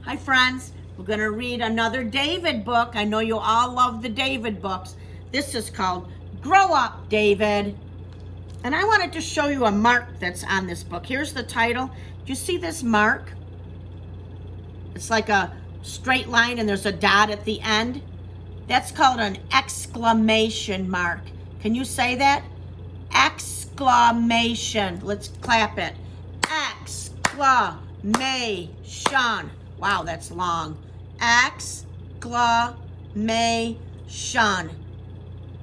Hi friends, we're going to read another David book. I know you all love the David books. This is called Grow Up, David. And I wanted to show you a mark that's on this book. Here's the title. Do you see this mark? It's like a straight line and there's a dot at the end. That's called an exclamation mark. Can you say that? Exclamation. Let's clap it. Exclamation. Wow, that's long. Exclamation.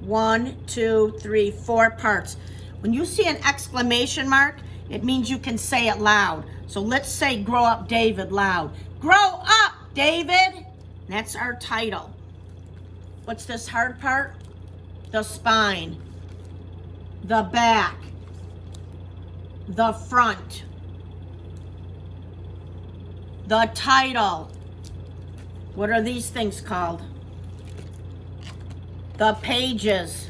1, 2, 3, 4 parts. When you see an exclamation mark, it means you can say it loud. So let's say Grow Up, David loud. Grow up, David. That's our title. What's this hard part? The spine, the back, the front, the title. What are these things called? The pages,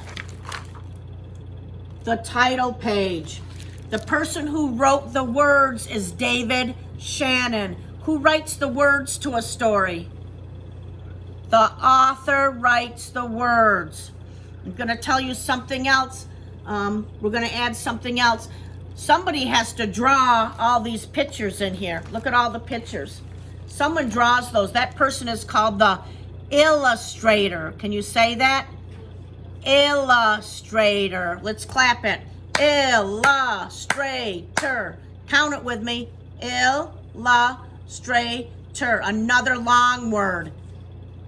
the title page. The person who wrote the words is David Shannon. Who writes the words to a story? The author writes the words. I'm going to tell you something else. We're going to add something else. Somebody has to draw all these pictures in here. Look at all the pictures. Someone draws those. That person is called the illustrator. Can you say that? Illustrator. Let's clap it. Illustrator. Count it with me. Illustrator. Another long word.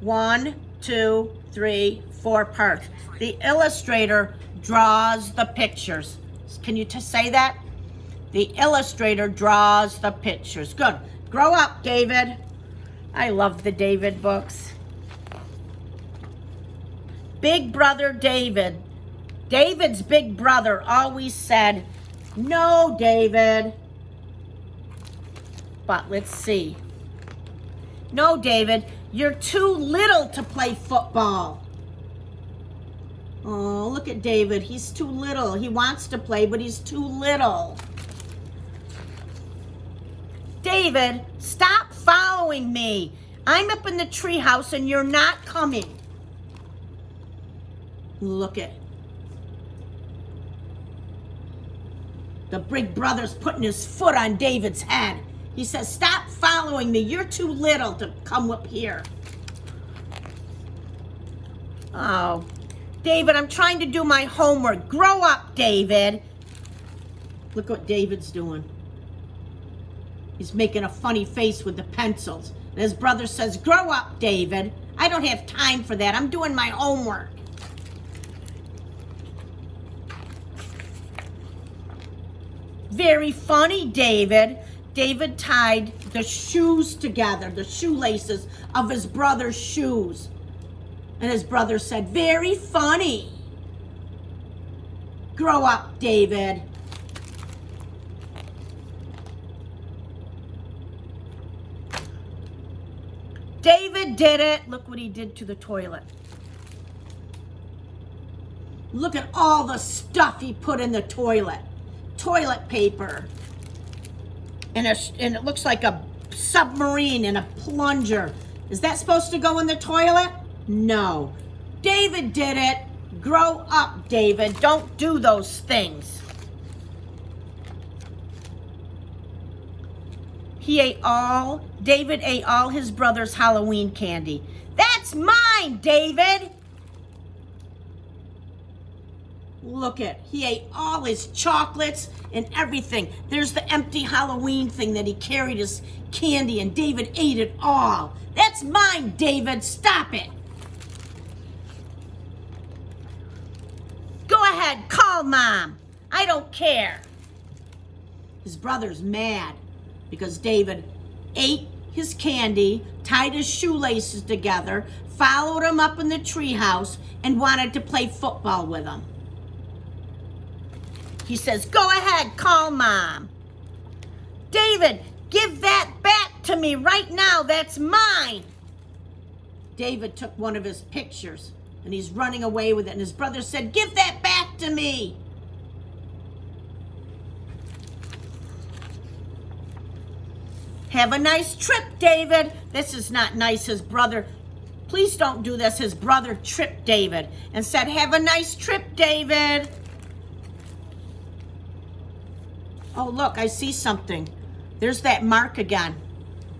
1, 2, 3, 4 parts. The illustrator draws the pictures. Can you say that? The illustrator draws the pictures. Good. Grow up, David. I love the David books. Big brother David. David's big brother always said, "No, David." But let's see. "No, David, you're too little to play football." Oh, look at David. He's too little. He wants to play, but he's too little. "David, stop following me. I'm up in the treehouse and you're not coming." Look at the big brother's putting his foot on David's head. He says, "Stop following me. You're too little to come up here." Oh, David, I'm trying to do my homework. Grow up, David. Look what David's doing. He's making a funny face with the pencils. And his brother says, "Grow up, David. I don't have time for that. I'm doing my homework." Very funny, David. David tied the shoes together, the shoelaces of his brother's shoes. And his brother said, "Very funny. Grow up, David." David did it. Look what he did to the toilet. Look at all the stuff he put in the toilet. Toilet paper. And it looks like a submarine and a plunger. Is that supposed to go in the toilet? No. David did it. Grow up, David. Don't do those things. David ate all his brother's Halloween candy. "That's mine, David." Look at, he ate all his chocolates and everything. There's the empty Halloween thing that he carried his candy, and David ate it all. "That's mine, David. Stop it." "Go ahead, call Mom. I don't care." His brother's mad because David ate his candy, tied his shoelaces together, followed him up in the treehouse, and wanted to play football with him. He says, "Go ahead, call Mom." "David, give that back to me right now. That's mine." David took one of his pictures and he's running away with it. And his brother said, "Give that back to me." Have a nice trip, David. This is not nice. His brother, please don't do this. His brother tripped David and said, have a nice trip, David. Oh, look, I see something. There's that mark again.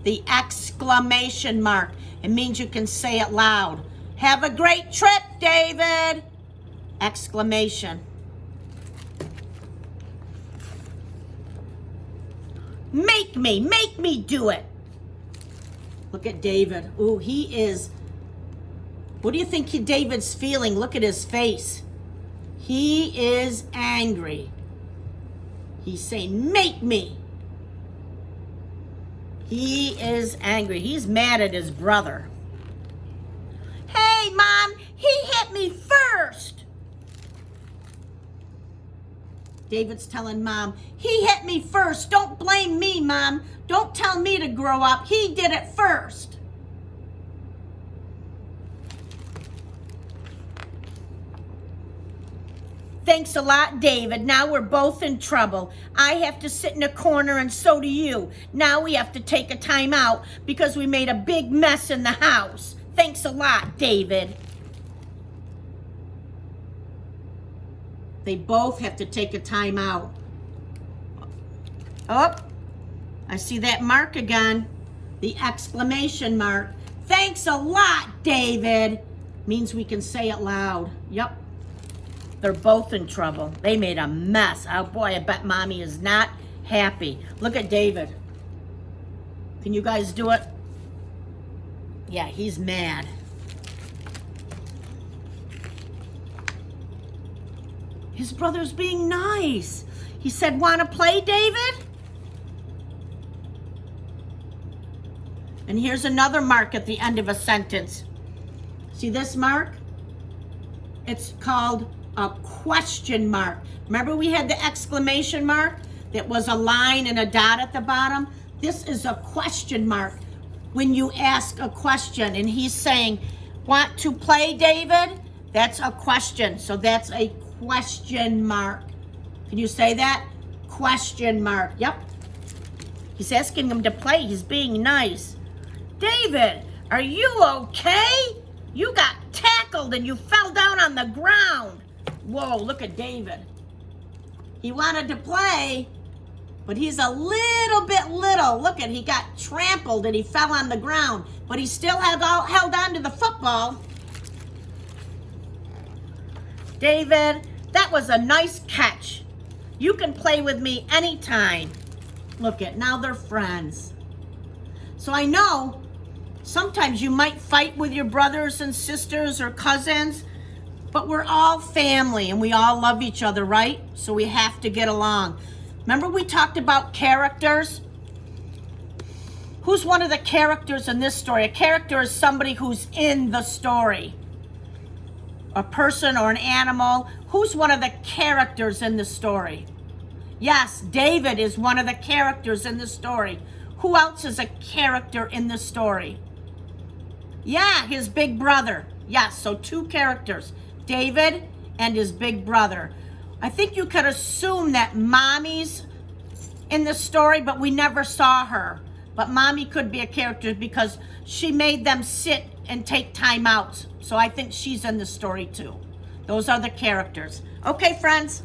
The exclamation mark. It means you can say it loud. Have a great trip, David. Exclamation. Make me do it. Look at David. Ooh, he is, what do you think David's feeling? Look at his face. He is angry. He's saying, make me. He is angry. He's mad at his brother. Hey, Mom, he hit me first. David's telling Mom, he hit me first. Don't blame me, Mom. Don't tell me to grow up. He did it first. Thanks a lot, David. Now we're both in trouble. I have to sit in a corner and so do you. Now we have to take a time out because we made a big mess in the house. Thanks a lot, David. They both have to take a time out. Oh, I see that mark again. The exclamation mark. Thanks a lot, David. Means we can say it loud. Yep. They're both in trouble. They made a mess. Oh boy, I bet Mommy is not happy. Look at David. Can you guys do it? Yeah, he's mad. His brother's being nice. He said, want to play, David? And here's another mark at the end of a sentence. See this mark? It's called a question mark. Remember we had the exclamation mark that was a line and a dot at the bottom? This is a question mark when you ask a question and he's saying, want to play, David? That's a question. So that's a question mark. Can you say that? Question mark. Yep. He's asking him to play. He's being nice. David, are you okay? You got tackled and you fell down on the ground. Whoa, look at David. He wanted to play, but he's a little bit little. Look at, he got trampled and he fell on the ground, but he still held on to the football. David, that was a nice catch. You can play with me anytime. Look at, now they're friends. So I know sometimes you might fight with your brothers and sisters or cousins, but we're all family and we all love each other, right? So we have to get along. Remember we talked about characters? Who's one of the characters in this story? A character is somebody who's in the story. A person or an animal. Who's one of the characters in the story? Yes, David is one of the characters in the story. Who else is a character in the story? Yeah, his big brother. Yes, so two characters. David and his big brother. I think you could assume that Mommy's in the story, but we never saw her. But Mommy could be a character because she made them sit and take time out. So I think she's in the story too. Those are the characters. Okay, friends.